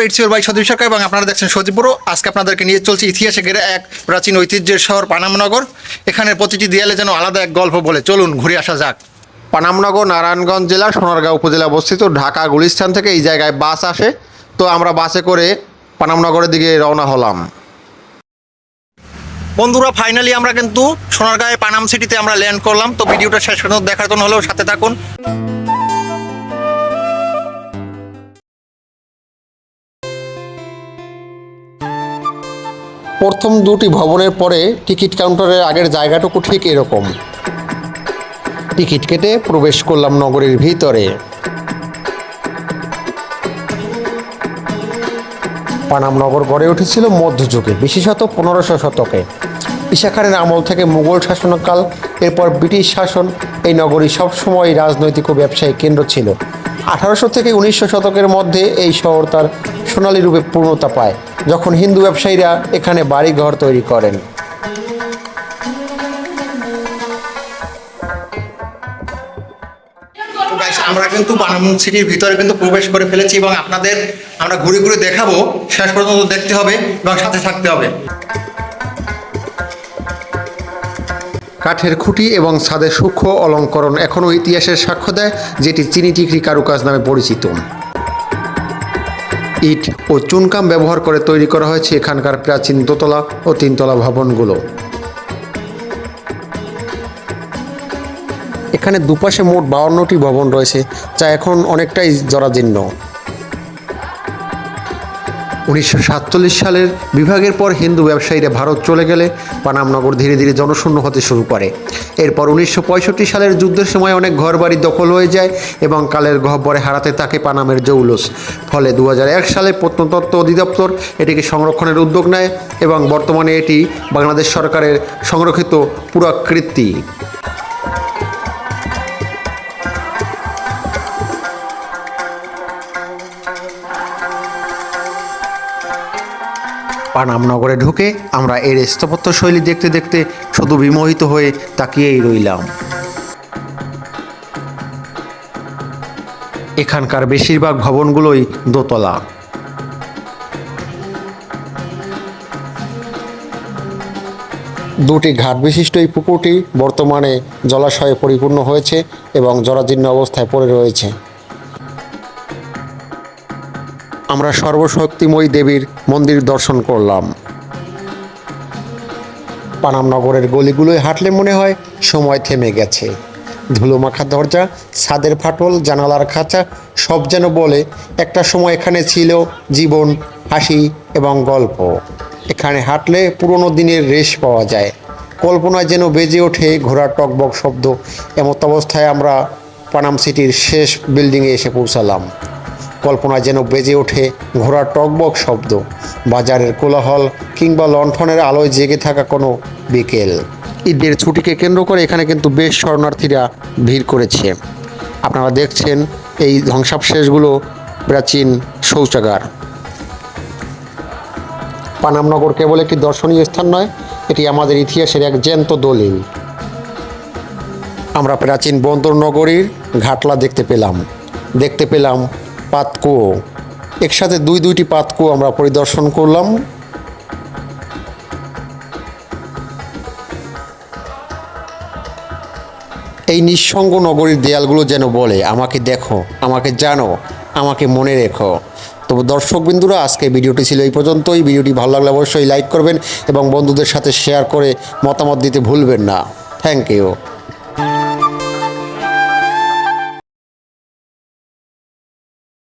It's your by সজীব সরকার এবং আপনারা দেখছেন সজীবপুর। আজকে আপনাদেরকে নিয়ে চলছি ইতিহাসে ঘেরা এক প্রাচীন ঐতিহ্যের শহর পানামনগর। এখানের প্রতিটি দেয়ালে যেন আলাদা এক গল্প বলে। চলুন ঘুরে আসা যাক। পানামনগর নারায়ণগঞ্জ জেলার সোনারগাঁও উপজেলা অবস্থিত। ঢাকা গুলিস্তান থেকে এই জায়গায় বাস আসে, তো আমরা বাসে করে পানামনগরের দিকে রওনা হলাম। বন্ধুরা, ফাইনালি আমরা কিন্তু সোনারগাঁয়ে পানাম সিটিতে আমরা ল্যান্ড করলাম। তো ভিডিওটা শেষ পর্যন্ত দেখার জন্য হলেও সাথে থাকুন। প্রথম দুটি ভবনের পরে টিকিট কাউন্টারের আগের জায়গাটুকু ঠিক এরকম। টিকিট কেটে প্রবেশ করলাম নগরীর ভিতরে। পানামনগর গড়ে উঠেছিল মধ্যযুগে, বিশেষত 1500 শতকে। ঈসা খানের আমল থেকে মুঘল শাসনকাল, এরপর ব্রিটিশ শাসন, এই নগরী সবসময় রাজনৈতিক ও ব্যবসায়িক কেন্দ্র ছিল। 1800 থেকে 1900 শতকের মধ্যে এই শহর তার সোনালী রূপে পূর্ণতা পায়, যখন হিন্দু ব্যবসায়ীরা এখানে বাড়িঘর তৈরি করেন। আমরা কিন্তু পানাম সিটির ভিতরে কিন্তু প্রবেশ করে ফেলেছি এবং আপনাদের আমরা ঘুরে ঘুরে দেখাবো। শেষ পর্যন্ত দেখতে হবে এবং সাথে থাকতে হবে। কাঠের খুঁটি এবং ছাদের সূক্ষ্ম অলঙ্করণ এখনও ইতিহাসের সাক্ষ্য দেয়, যেটি চিনি টিকরি কারুকাজ নামে পরিচিত। ইট ও চুনকাম ব্যবহার করে তৈরি করা হয়েছে এখানকার প্রাচীন দোতলা ও তিনতলা ভবনগুলো। এখানে দুপাশে মোট 52টি ভবন রয়েছে, যা এখন অনেকটাই জরাজীর্ণ। 1947 সালের বিভাগের পর হিন্দু ব্যবসায়ীরা ভারত চলে গেলে পানামনগর ধীরে ধীরে জনশূন্য হতে শুরু করে। এরপর 1965 সালের যুদ্ধের সময় অনেক ঘরবাড়ি দখল হয়ে যায় এবং কালের গহ্বরে হারাতে থাকে পানামের জৌলুস। ফলে 2001 সালে প্রত্নতত্ত্ব অধিদপ্তর এটিকে সংরক্ষণের উদ্যোগ নেয় এবং বর্তমানে এটি বাংলাদেশ সরকারের সংরক্ষিত পুরাকীর্তি। পানামনগরে ঢুকে আমরা এর স্থাপত্য শৈলী দেখতে দেখতে শুধু বিমোহিত হয়ে তাকিয়েই রইলাম। এখানকার বেশিরভাগ ভবনগুলোই দোতলা। দুটি ঘাট বিশিষ্ট এই পুকুরটি বর্তমানে জলাশয়ে পরিপূর্ণ হয়েছে এবং জরাজীর্ণ অবস্থায় পড়ে রয়েছে। আমরা সর্বশক্তিময়ী দেবীর মন্দির দর্শন করলাম। পানামনগরের গলিগুলোয় হাঁটলে মনে হয় সময় থেমে গেছে। ধুলোমাখা দরজা, ছাদের ফাটল, জানালার খাঁচা, সব যেন বলে একটা সময় এখানে ছিল জীবন, হাসি এবং গল্প। এখানে হাঁটলে পুরনো দিনের রেশ পাওয়া যায়। কল্পনায় যেন বেজে ওঠে ঘোড়ার টকবক শব্দ। এমত অবস্থায় আমরা পানাম সিটির শেষ বিল্ডিংয়ে এসে পৌঁছালাম। কল্পনায় যেন বেজে ওঠে ঘোড়ার টকবক শব্দ, বাজারের কোলাহল কিংবা লণ্ঠনের আলোয় জেগে থাকা কোনো বিকেল। ঈদের ছুটিকে কেন্দ্র করে এখানে কিন্তু বেশ শরণার্থীরা ভিড় করেছে। আপনারা দেখছেন এই ধ্বংসাবশেষগুলো প্রাচীন শৌচাগার। পানামনগর কেবল একটি দর্শনীয় স্থান নয়, এটি আমাদের ইতিহাসের এক জ্যান্ত দলিল। আমরা প্রাচীন বন্দর নগরীর ঘাটলা দেখতে পেলাম পাতকুয়ো। একসাথে দুইটি পাতকুয়ো আমরা পরিদর্শন করলাম। এই নিঃসঙ্গ নগরীর দেয়ালগুলো যেন বলে, আমাকে দেখো, আমাকে জানো, আমাকে মনে রেখো। তো দর্শকবৃন্দুরা, আজকে ভিডিওটি ছিল এই পর্যন্তই। ভিডিওটি ভালো লাগলে অবশ্যই লাইক করবেন এবং বন্ধুদের সাথে শেয়ার করে মতামত দিতে ভুলবেন না। Thank you.